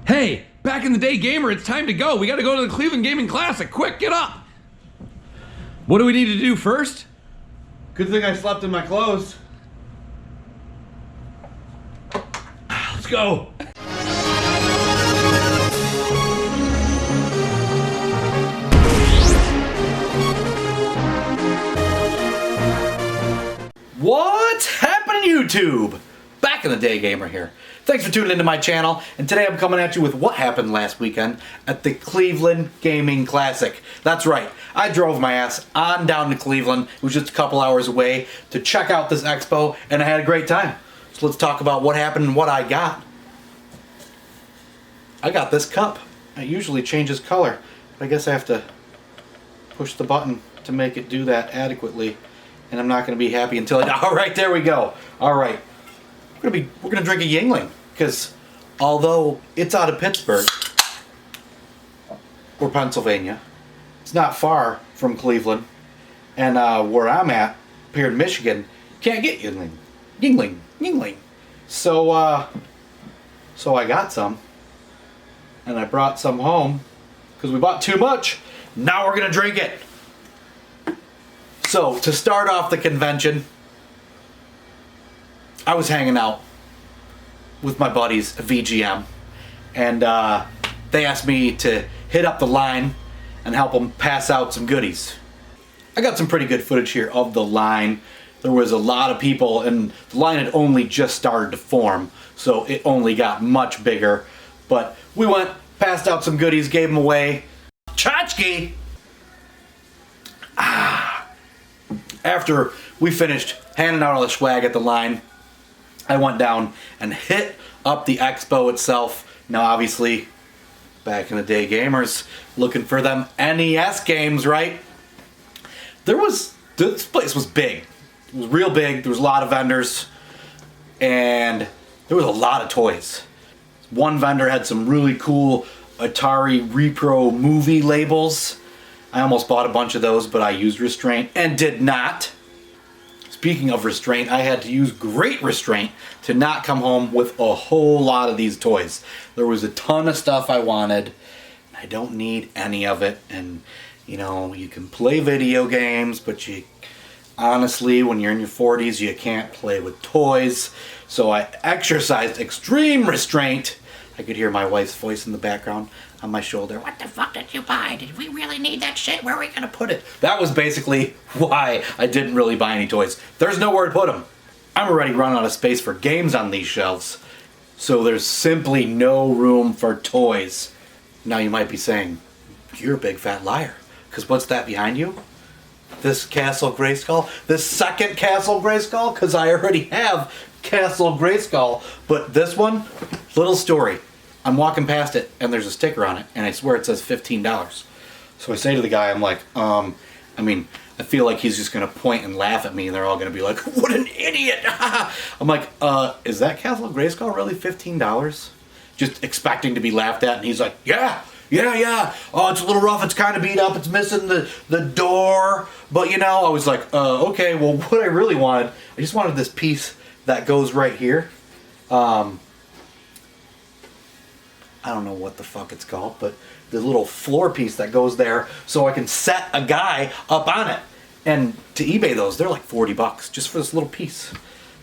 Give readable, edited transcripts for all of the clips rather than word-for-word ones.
Hey, back in the day gamer, it's time to go. We gotta go to the Cleveland Gaming Classic. Quick, get up. What do we need to do first? Good thing I slept in my clothes. Let's go. What's happening, YouTube? Back in the day gamer here. Thanks for tuning into my channel, and today I'm coming at you with what happened last weekend at the Cleveland Gaming Classic. That's right, I drove my ass on down to Cleveland, it was just a couple hours away, to check out this expo, and I had a great time. So let's talk about what happened and what I got. I got this cup. It usually changes color, but I guess I have to push the button to make it do that adequately, and I'm not going to be happy until I... Alright, there we go. Alright. We're gonna drink a Yingling, because although it's out of Pittsburgh or Pennsylvania, it's not far from Cleveland, and where I'm at, here in Michigan, can't get Yingling. So I got some, and I brought some home because we bought too much. Now we're gonna drink it. So to start off the convention, I was hanging out with my buddies at VGM, and they asked me to hit up the line and help them pass out some goodies. I got some pretty good footage here of the line. There was a lot of people, and the line had only just started to form, so it only got much bigger. But we went, passed out some goodies, gave them away. Tchotchke! After we finished handing out all the swag at the line, I went down and hit up the expo itself. Now obviously, back in the day gamers, looking for them NES games, right? This place was big. It was real big, there was a lot of vendors, and there was a lot of toys. One vendor had some really cool Atari Repro movie labels. I almost bought a bunch of those, but I used restraint and did not. Speaking of restraint, I had to use great restraint to not come home with a whole lot of these toys. There was a ton of stuff I wanted. I don't need any of it. And, you know, you can play video games, but you honestly, when you're in your 40s, you can't play with toys. So I exercised extreme restraint. I could hear my wife's voice in the background on my shoulder. What the fuck did you buy? Did we really need that shit? Where are we gonna put it? That was basically why I didn't really buy any toys. There's nowhere to put them. I'm already running out of space for games on these shelves, so there's simply no room for toys. Now you might be saying, you're a big fat liar, because what's that behind you? This Castle Grayskull? This second Castle Grayskull? Because I already have Castle Grayskull, but this one, little story. I'm walking past it, and there's a sticker on it, and I swear it says $15. So I say to the guy, I'm like, I feel like he's just gonna point and laugh at me, and they're all gonna be like, what an idiot! I'm like, is that Castle Grayskull really $15? Just expecting to be laughed at, and he's like, yeah. Oh, it's a little rough, it's kind of beat up, it's missing the door. But you know, I was like, okay, well, what I really wanted, I just wanted this piece that goes right here. I don't know what the fuck it's called, but the little floor piece that goes there so I can set a guy up on it. And to eBay those, they're like 40 bucks just for this little piece.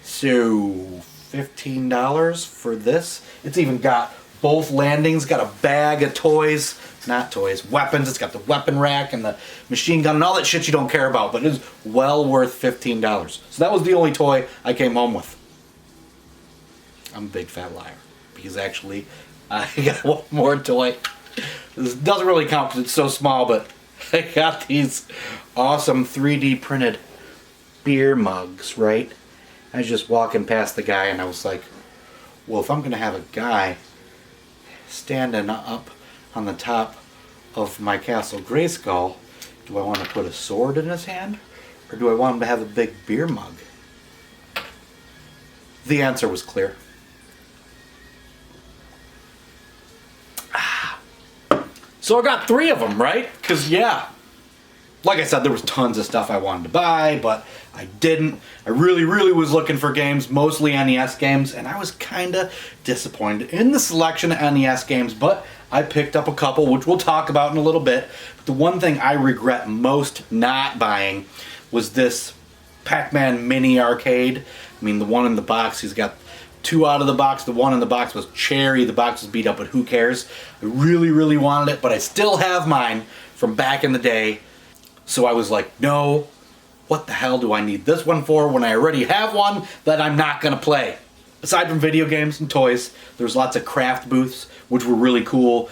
So $15 for this. It's even got both landings, got a bag of toys, not toys, weapons. It's got the weapon rack and the machine gun and all that shit you don't care about, but it is well worth $15. So that was the only toy I came home with. I'm a big fat liar, because actually I got one more toy. This doesn't really count because it's so small, but I got these awesome 3D printed beer mugs, right? I was just walking past the guy and I was like, well, if I'm going to have a guy standing up on the top of my Castle Grayskull, do I want to put a sword in his hand? Or do I want him to have a big beer mug? The answer was clear. So I got 3 of them, right? Because, yeah, Like I said, there was tons of stuff I wanted to buy, but I didn't. I really was looking for games, mostly NES games, and I was kind of disappointed in the selection of NES games, but I picked up a couple, which we'll talk about in a little bit. But the one thing I regret most not buying was this Pac-Man mini arcade. I mean, the one in the box, he's got 2 out of the box. The one in the box was cherry. The box was beat up, but who cares? I really wanted it, but I still have mine from back in the day. So I was like, no, what the hell do I need this one for when I already have one that I'm not gonna play? Aside from video games and toys, there's lots of craft booths, which were really cool.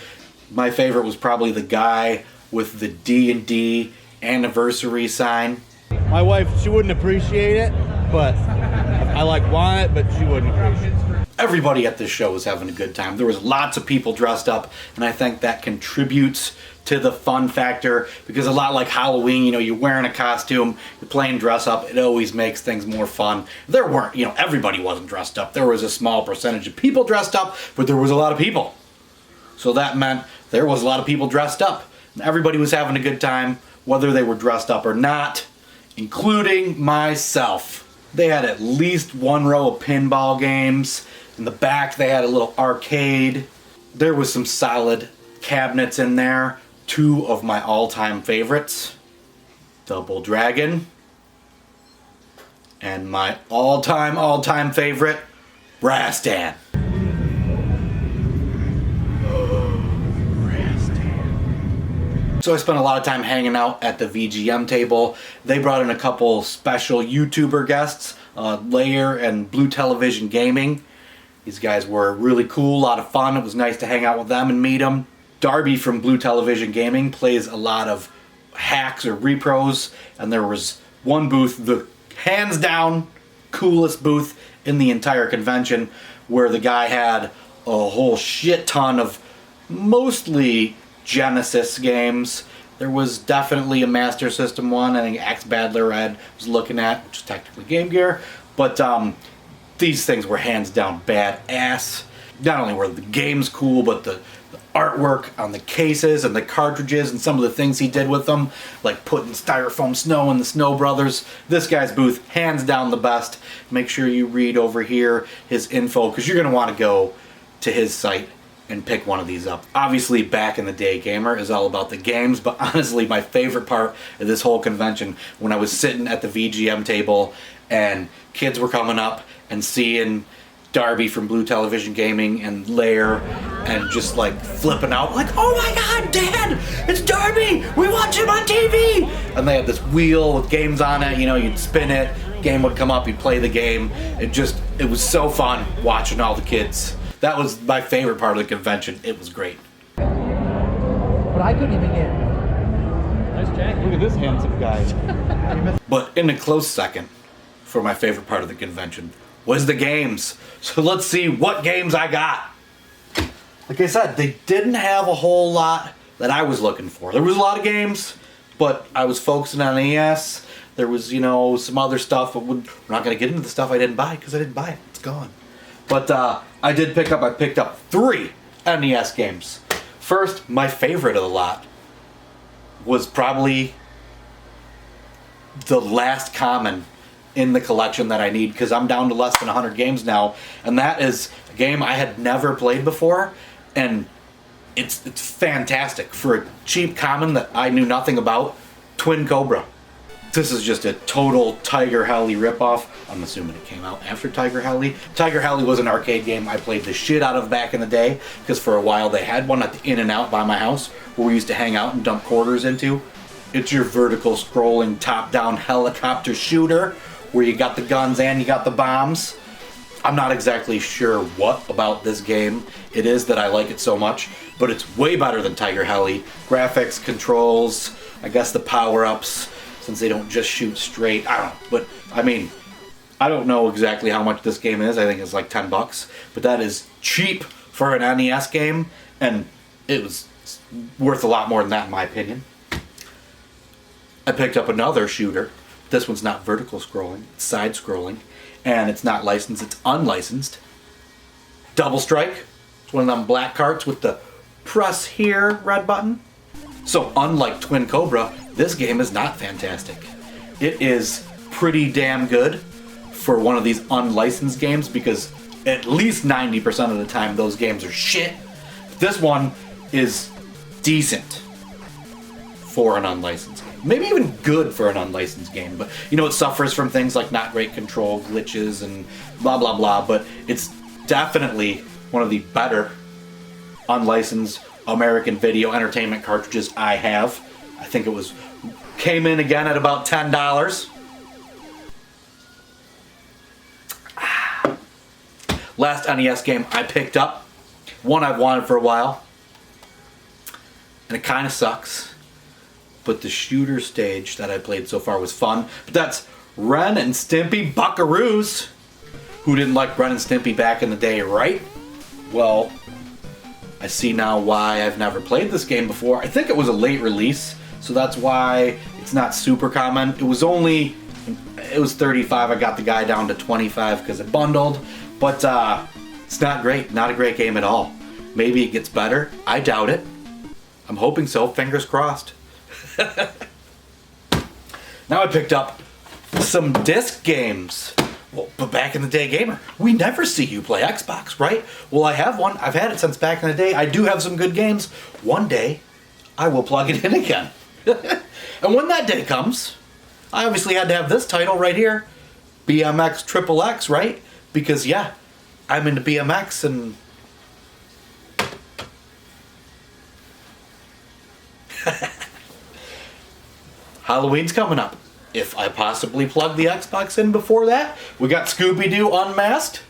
My favorite was probably the guy with the D&D anniversary sign. My wife, she wouldn't appreciate it, but I want it, but she wouldn't appreciate it. Everybody at this show was having a good time. There was lots of people dressed up, and I think that contributes to the fun factor, because a lot like Halloween, you know, you're wearing a costume, you're playing dress up, it always makes things more fun. There weren't, you know, everybody wasn't dressed up. There was a small percentage of people dressed up, but there was a lot of people. So that meant there was a lot of people dressed up. And everybody was having a good time, whether they were dressed up or not, including myself. They had at least 1 row of pinball games. In the back, they had a little arcade. There was some solid cabinets in there. 2 of my all-time favorites, Double Dragon, and my all-time favorite, Rastan. So I spent a lot of time hanging out at the VGM table. They brought in a couple special YouTuber guests, Layer and Blue Television Gaming. These guys were really cool, a lot of fun. It was nice to hang out with them and meet them. Darby from Blue Television Gaming plays a lot of hacks or repros, and there was one booth, the hands down coolest booth in the entire convention, where the guy had a whole shit ton of mostly Genesis games. There was definitely a Master System one. I think Axe Battler I was looking at, which is technically Game Gear, but these things were hands down badass. Not only were the games cool, but the artwork on the cases and the cartridges and some of the things he did with them, like putting styrofoam snow in the Snow Brothers. This guy's booth, hands down the best. Make sure you read over here his info, because you're going to want to go to his site and pick one of these up. Obviously, back in the day, Gamer is all about the games, but honestly, my favorite part of this whole convention, when I was sitting at the VGM table and kids were coming up and seeing Darby from Blue Television Gaming and Lair and just like flipping out, like, oh my god, Dad, it's Darby, we watch him on TV. And they had this wheel with games on it, you know, you'd spin it, game would come up, you'd play the game. It was so fun watching all the kids. That was my favorite part of the convention. It was great. But I couldn't even get. Nice jacket. Look at this handsome guy. But in a close second, for my favorite part of the convention, was the games. So let's see what games I got. Like I said, they didn't have a whole lot that I was looking for. There was a lot of games, but I was focusing on NES. There was, you know, some other stuff, but we're not going to get into the stuff I didn't buy, because I didn't buy it. It's gone. But I picked up 3 NES games. First, my favorite of the lot was probably the last common in the collection that I need, because I'm down to less than 100 games now, and that is a game I had never played before, and it's fantastic for a cheap common that I knew nothing about. Twin Cobra. This is just a total Tiger Heli ripoff. I'm assuming it came out after Tiger Heli. Tiger Heli was an arcade game I played the shit out of back in the day, because for a while they had one at the In-N-Out by my house where we used to hang out and dump quarters into. It's your vertical scrolling top-down helicopter shooter where you got the guns and you got the bombs. I'm not exactly sure what about this game it is that I like it so much, but it's way better than Tiger Heli. Graphics, controls, I guess the power-ups, since they don't just shoot straight. I don't know, but I mean, I don't know exactly how much this game is. I think it's like $10, but that is cheap for an NES game, and it was worth a lot more than that in my opinion. I picked up another shooter. This one's not vertical scrolling, it's side scrolling, and it's not licensed, it's unlicensed. Double Strike. It's one of them black carts with the press here red button. So unlike Twin Cobra, this game is not fantastic. It is pretty damn good for one of these unlicensed games because at least 90% of the time those games are shit. This one is decent for an unlicensed game. Maybe even good for an unlicensed game, but you know, it suffers from things like not great control, glitches, and blah blah blah, but it's definitely one of the better unlicensed American video entertainment cartridges I have. I think it came in again at about $10. Last NES game I picked up, one I've wanted for a while, and it kind of sucks, but the shooter stage that I played so far was fun. But that's Ren and Stimpy Buckaroos. Who didn't like Ren and Stimpy back in the day, right? Well, I see now why I've never played this game before. I think it was a late release, so that's why it's not super common. It was 35. I got the guy down to 25 because it bundled. But it's not great. Not a great game at all. Maybe it gets better. I doubt it. I'm hoping so. Fingers crossed. Now I picked up some disc games. Well, but back in the day, gamer, we never see you play Xbox, right? Well, I have one. I've had it since back in the day. I do have some good games. One day, I will plug it in again. And when that day comes, I obviously had to have this title right here. BMX Triple X, right? Because, yeah, I'm into BMX and... Halloween's coming up. If I possibly plug the Xbox in before that, we got Scooby-Doo Unmasked.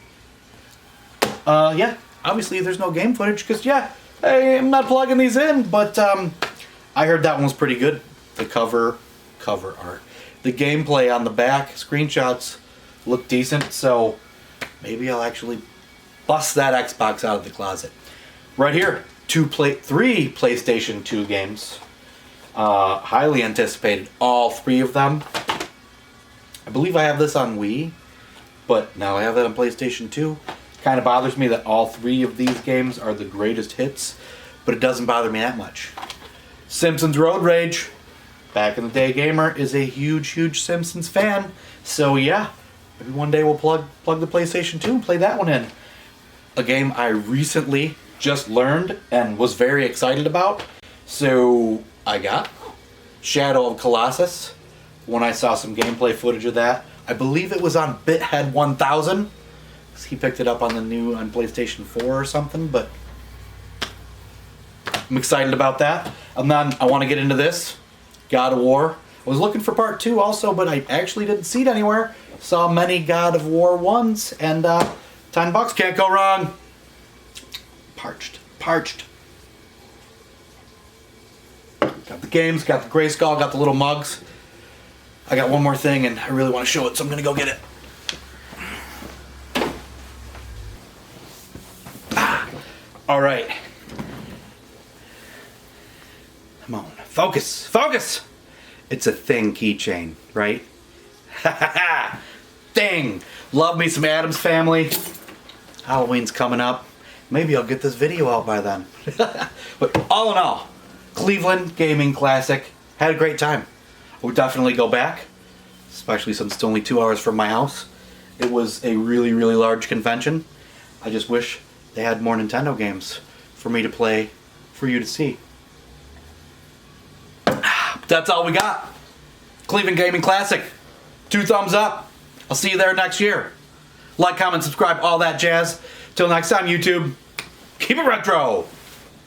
Yeah, obviously there's no game footage because, yeah, I'm not plugging these in, but I heard that one was pretty good. The cover art. The gameplay on the back, screenshots look decent, so maybe I'll actually bust that Xbox out of the closet. Right here, 3 PlayStation 2 games. Highly anticipated, all 3 of them. I believe I have this on Wii, but now I have that on PlayStation 2. Kind of bothers me that all 3 of these games are the greatest hits, but it doesn't bother me that much. Simpsons Road Rage. Back in the day gamer is a huge Simpsons fan, so yeah, maybe one day we'll plug the PlayStation 2 and play that one in. A game I recently just learned and was very excited about, so I got Shadow of Colossus. When I saw some gameplay footage of that, I believe it was on Bithead 1000. He picked it up on PlayStation 4 or something, but I'm excited about that. I want to get into this. God of War. I was looking for part 2 also, but I actually didn't see it anywhere. Saw many God of War 1s, and $10, can't go wrong. Parched. Got the games, got the Gray Skull, got the little mugs. I got one more thing and I really want to show it, so I'm going to go get it. Alright. Come on. Focus! It's a Thing keychain, right? Thing! Love me some Addams Family. Halloween's coming up. Maybe I'll get this video out by then. But all in all, Cleveland Gaming Classic. Had a great time. I would definitely go back, especially since it's only 2 hours from my house. It was a really large convention. I just wish they had more Nintendo games for me to play, for you to see. But that's all we got. Cleveland Gaming Classic. 2 thumbs up. I'll see you there next year. Like, comment, subscribe, all that jazz. Till next time, YouTube. Keep it retro.